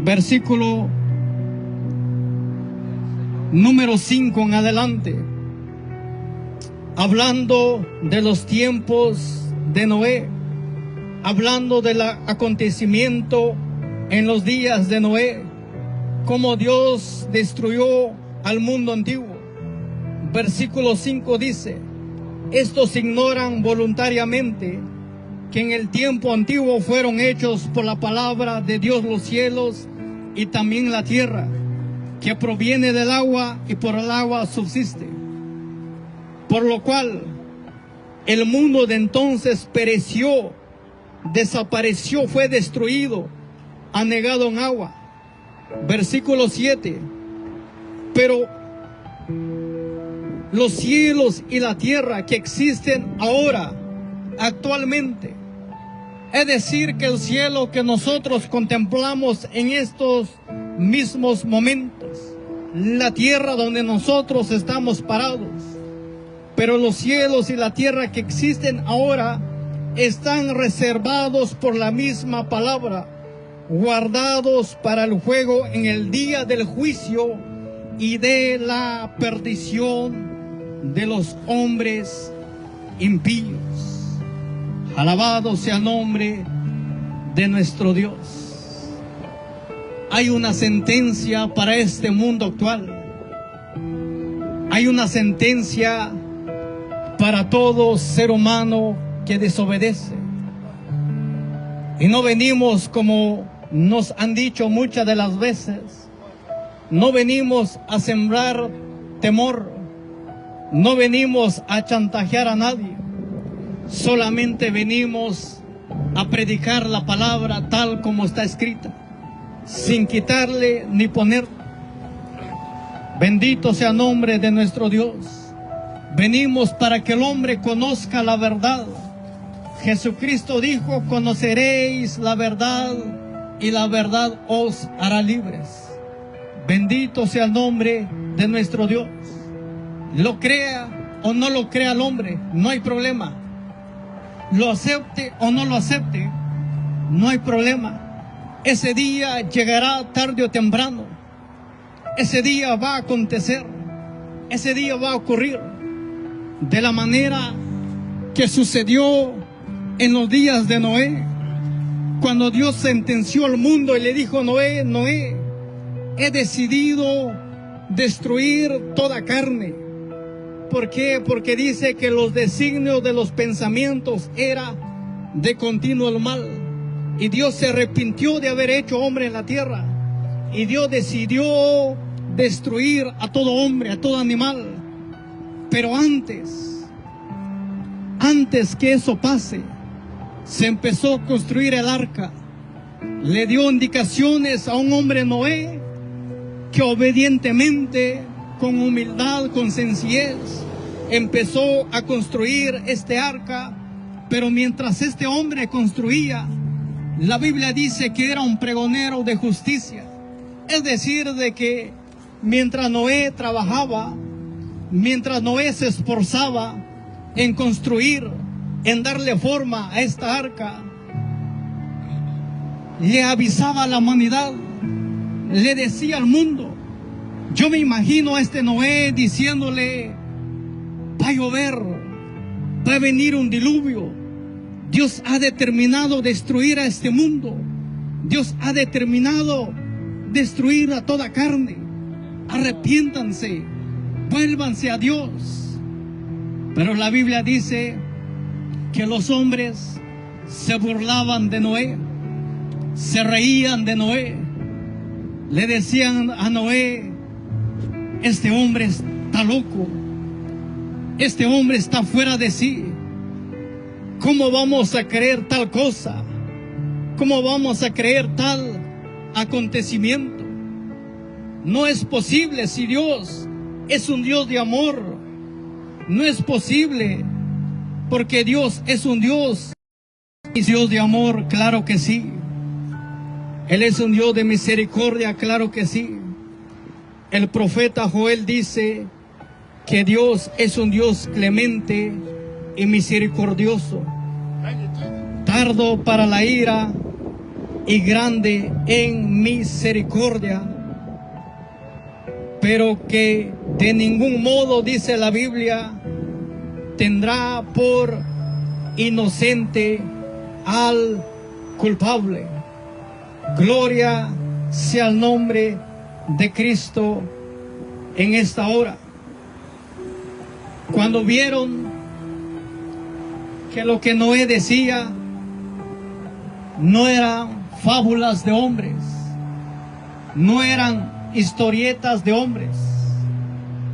versículo número 5 en adelante, hablando de los tiempos de Noé, hablando del acontecimiento en los días de Noé, cómo Dios destruyó al mundo antiguo. Versículo 5 dice: estos ignoran voluntariamente que en el tiempo antiguo fueron hechos por la palabra de Dios los cielos y también la tierra, que proviene del agua y por el agua subsiste. Por lo cual el mundo de entonces pereció, desapareció, fue destruido, anegado en agua. Versículo 7. Pero los cielos y la tierra que existen ahora, actualmente, es decir, que el cielo que nosotros contemplamos en estos mismos momentos, la tierra donde nosotros estamos parados, pero los cielos y la tierra que existen ahora están reservados por la misma palabra, guardados para el fuego en el día del juicio y de la perdición de los hombres impíos. Alabado sea el nombre de nuestro Dios. Hay una sentencia para este mundo actual. Hay una sentencia para todo ser humano que desobedece. Y no venimos, como nos han dicho muchas de las veces, no venimos a sembrar temor, no venimos a chantajear a nadie, solamente venimos a predicar la palabra tal como está escrita, sin quitarle ni poner. Bendito sea el nombre de nuestro Dios. Venimos para que el hombre conozca la verdad. Jesucristo dijo: conoceréis la verdad y la verdad os hará libres. Bendito sea el nombre de nuestro Dios. Lo crea o no lo crea el hombre, no hay problema. Lo acepte o no lo acepte, no hay problema. Ese día llegará tarde o temprano. Ese día va a acontecer. Ese día va a ocurrir de la manera que sucedió en los días de Noé, cuando Dios sentenció al mundo y le dijo: Noé, Noé, he decidido destruir toda carne. ¿Por qué? Porque dice que los designios de los pensamientos era de continuo el mal. Y Dios se arrepintió de haber hecho hombre en la tierra. Y Dios decidió destruir a todo hombre, a todo animal. Pero antes que eso pase, se empezó a construir el arca. le dio indicaciones a un hombre Noé que obedientemente, con humildad, con sencillez, empezó a construir este arca. Pero mientras este hombre construía, la Biblia dice que era un pregonero de justicia. Es decir, de que mientras Noé trabajaba, mientras Noé se esforzaba en construir, en darle forma a esta arca, le avisaba a la humanidad, le decía al mundo. Yo me imagino a este Noé diciéndole: va a llover, va a venir un diluvio, Dios ha determinado destruir a este mundo, Dios ha determinado destruir a toda carne, arrepiéntanse, vuélvanse a Dios. Pero la Biblia dice que los hombres se burlaban de Noé, se reían de Noé, le decían a Noé: este hombre está loco, este hombre está fuera de sí, ¿cómo vamos a creer tal cosa? ¿Cómo vamos a creer tal acontecimiento? No es posible si Dios es un Dios de amor. No es posible, porque Dios es un Dios. ¿Es Dios de amor? Claro que sí. Él es un Dios de misericordia, claro que sí. El profeta Joel dice que Dios es un Dios clemente y misericordioso, tardo para la ira y grande en misericordia, pero que de ningún modo, dice la Biblia, tendrá por inocente al culpable. Gloria sea el nombre de Cristo en esta hora. Cuando vieron que lo que Noé decía no eran fábulas de hombres, no eran historietas de hombres,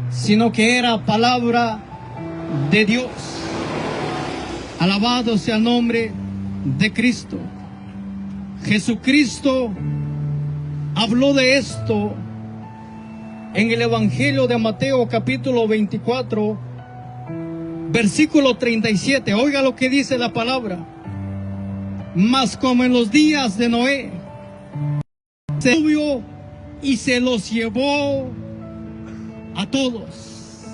sino que era palabra de Dios. Alabado sea el nombre de Cristo. Jesucristo habló de esto en el Evangelio de Mateo capítulo 24, versículo 37. Oiga lo que dice la palabra. Mas como en los días de Noé, se subió y se los llevó a todos.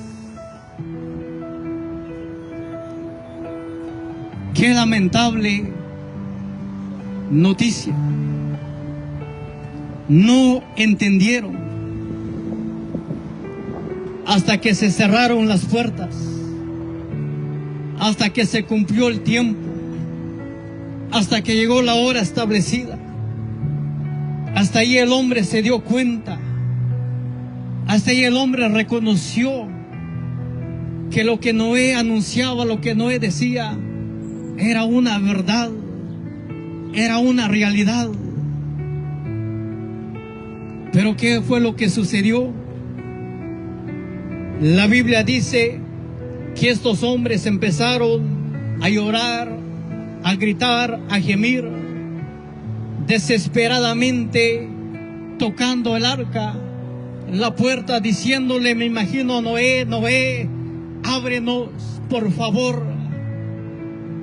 Qué lamentable noticia. No entendieron hasta que se cerraron las puertas, hasta que se cumplió el tiempo, hasta que llegó la hora establecida. Hasta ahí el hombre se dio cuenta, hasta ahí el hombre reconoció que lo que Noé anunciaba, lo que Noé decía, era una verdad, era una realidad. Pero ¿qué fue lo que sucedió? La Biblia dice que estos hombres empezaron a llorar, a gritar, a gemir, desesperadamente tocando el arca, la puerta, diciéndole, me imagino, Noé, Noé, ábrenos, por favor.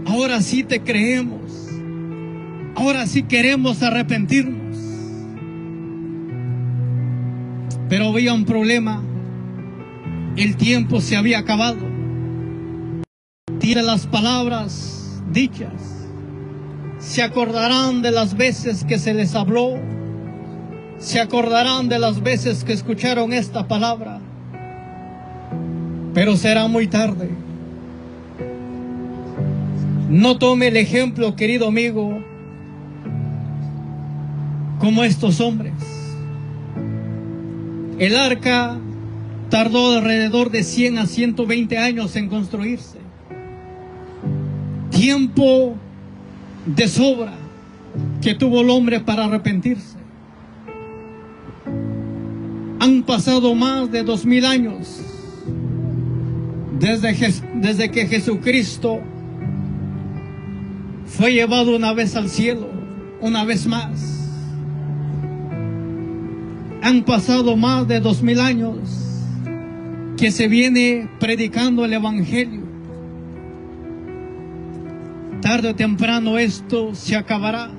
Ahora sí te creemos. Ahora sí queremos arrepentirnos. Pero había un problema. El tiempo se había acabado. Tira las palabras dichas. Se acordarán de las veces que se les habló. Se acordarán de las veces que escucharon esta palabra. Pero será muy tarde. No tome el ejemplo, querido amigo, como estos hombres. El arca tardó alrededor de 100 a 120 años en construirse. Tiempo de sobra que tuvo el hombre para arrepentirse. Han pasado más de 2000 años desde que Jesucristo fue llevado una vez al cielo. una vez más. Han pasado más de 2000 años que se viene predicando el Evangelio. Tarde o temprano esto se acabará.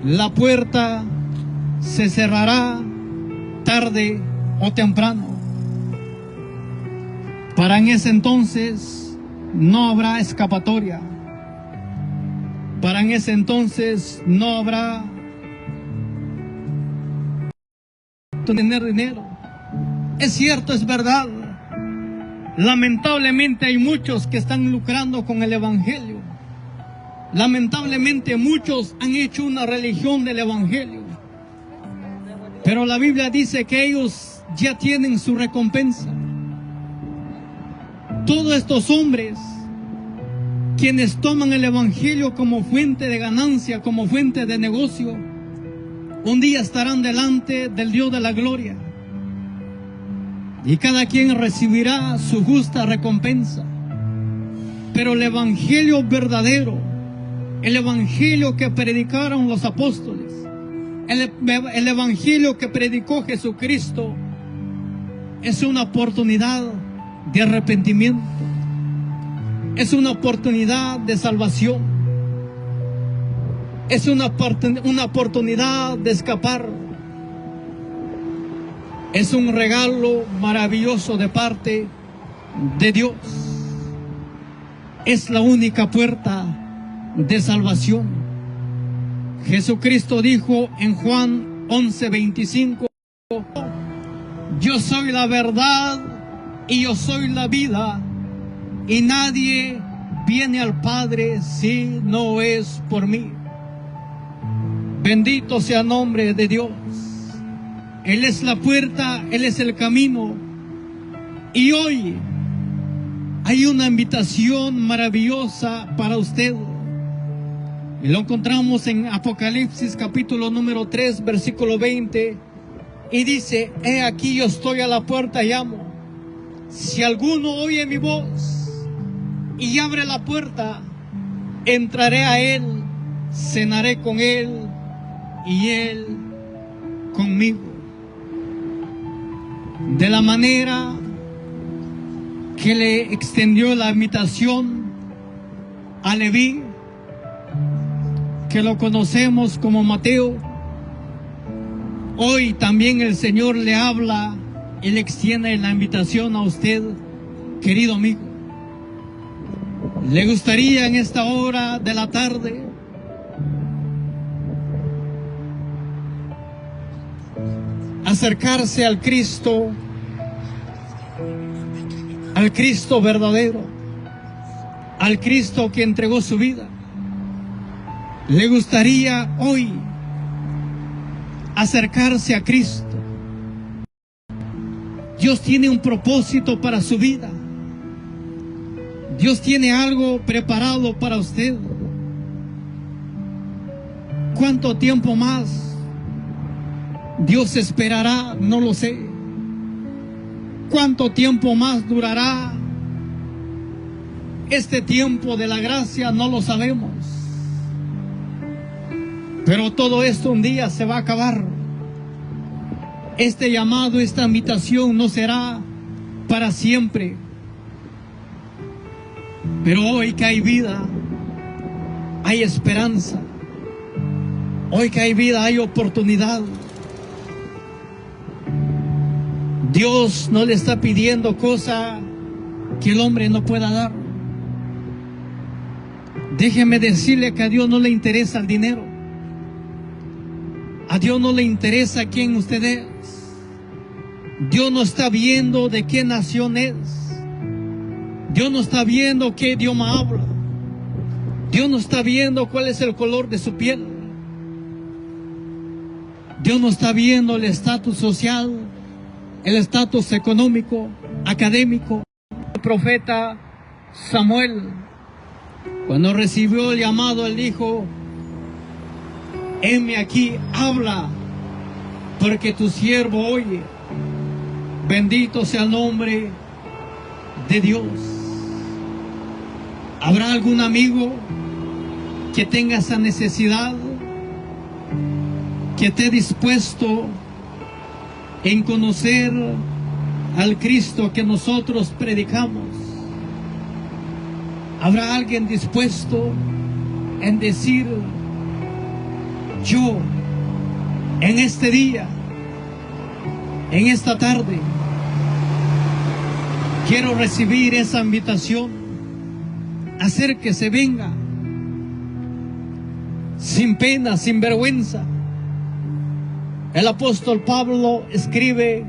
La puerta se cerrará tarde o temprano. Para en ese entonces no habrá escapatoria. Para en ese entonces no habrá tener dinero. Es cierto, es verdad. Lamentablemente hay muchos que están lucrando con el Evangelio. Lamentablemente muchos han hecho una religión del Evangelio. Pero la Biblia dice que ellos ya tienen su recompensa. Todos estos hombres, quienes toman el Evangelio como fuente de ganancia, como fuente de negocio, un día estarán delante del Dios de la gloria. Y cada quien recibirá su justa recompensa. Pero el Evangelio verdadero, el Evangelio que predicaron los apóstoles, el Evangelio que predicó Jesucristo, es una oportunidad de arrepentimiento. Es una oportunidad de salvación. Es una oportunidad de escapar. Es un regalo maravilloso de parte de Dios. Es la única puerta de salvación. Jesucristo dijo en Juan 11:25: yo soy la verdad y yo soy la vida, y nadie viene al Padre si no es por mí. Bendito sea el nombre de Dios. Él es la puerta, Él es el camino. Y hoy hay una invitación maravillosa para usted. Y lo encontramos en Apocalipsis capítulo número 3, versículo 20. Y dice: he aquí yo estoy a la puerta y llamo. Si alguno oye mi voz y abre la puerta, entraré a él, cenaré con él y él conmigo. De la manera que le extendió la invitación a Leví, que lo conocemos como Mateo, hoy también el Señor le habla y le extiende la invitación a usted, querido amigo. ¿Le gustaría en esta hora de la tarde acercarse al Cristo verdadero, al Cristo que entregó su vida? ¿Le gustaría hoy acercarse a Cristo? Dios tiene un propósito para su vida. Dios tiene algo preparado para usted. ¿Cuánto tiempo más Dios esperará? No lo sé. ¿Cuánto tiempo más durará este tiempo de la gracia? No lo sabemos. Pero todo esto un día se va a acabar. Este llamado, esta invitación no será para siempre. Pero hoy que hay vida, hay esperanza. Hoy que hay vida, hay oportunidad. Dios no le está pidiendo cosa que el hombre no pueda dar. Déjeme decirle que a Dios no le interesa el dinero. A Dios no le interesa quién usted es. Dios no está viendo de qué nación es. Dios no está viendo qué idioma habla. Dios no está viendo cuál es el color de su piel. Dios no está viendo el estatus social, el estatus económico, académico. El profeta Samuel, cuando recibió el llamado, él dijo: heme aquí, habla, porque tu siervo oye. Bendito sea el nombre de Dios. ¿Habrá algún amigo que tenga esa necesidad que esté dispuesto en conocer al Cristo que nosotros predicamos. ¿Habrá alguien dispuesto en decir: yo, en este día, en esta tarde, quiero recibir esa invitación? Acérquese, venga, sin pena, sin vergüenza. El apóstol Pablo escribe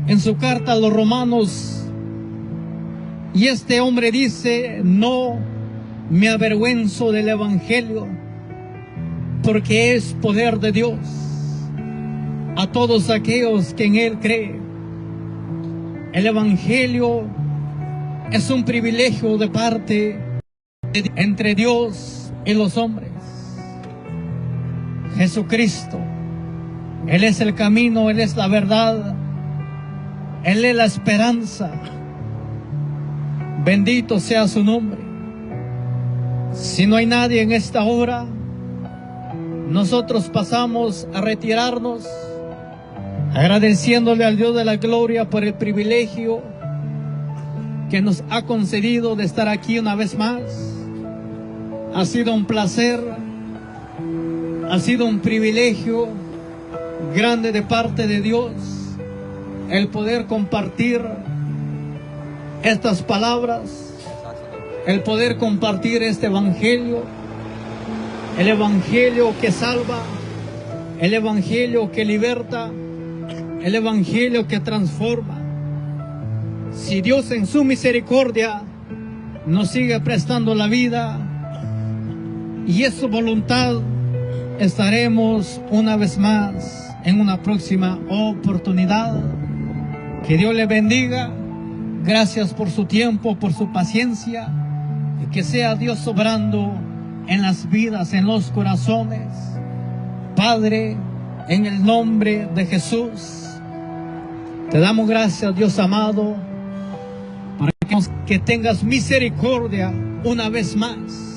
en su carta a los romanos, y este hombre dice: no me avergüenzo del evangelio, porque es poder de Dios a todos aquellos que en él creen. El evangelio es un privilegio de parte entre Dios y los hombres. Jesucristo, Él es el camino, Él es la verdad, Él es la esperanza. Bendito sea su nombre. Si no hay nadie en esta hora, nosotros pasamos a retirarnos, agradeciéndole al Dios de la gloria por el privilegio que nos ha concedido de estar aquí una vez más. Ha sido un placer, ha sido un privilegio grande de parte de Dios el poder compartir estas palabras, el poder compartir este evangelio, el evangelio que salva, el evangelio que liberta, el evangelio que transforma. Si Dios en su misericordia nos sigue prestando la vida y es su voluntad, estaremos una vez más en una próxima oportunidad. Que Dios le bendiga. Gracias por su tiempo, por su paciencia, y que sea Dios obrando en las vidas, en los corazones. Padre, en el nombre de Jesús, te damos gracias, Dios amado, para que tengas misericordia una vez más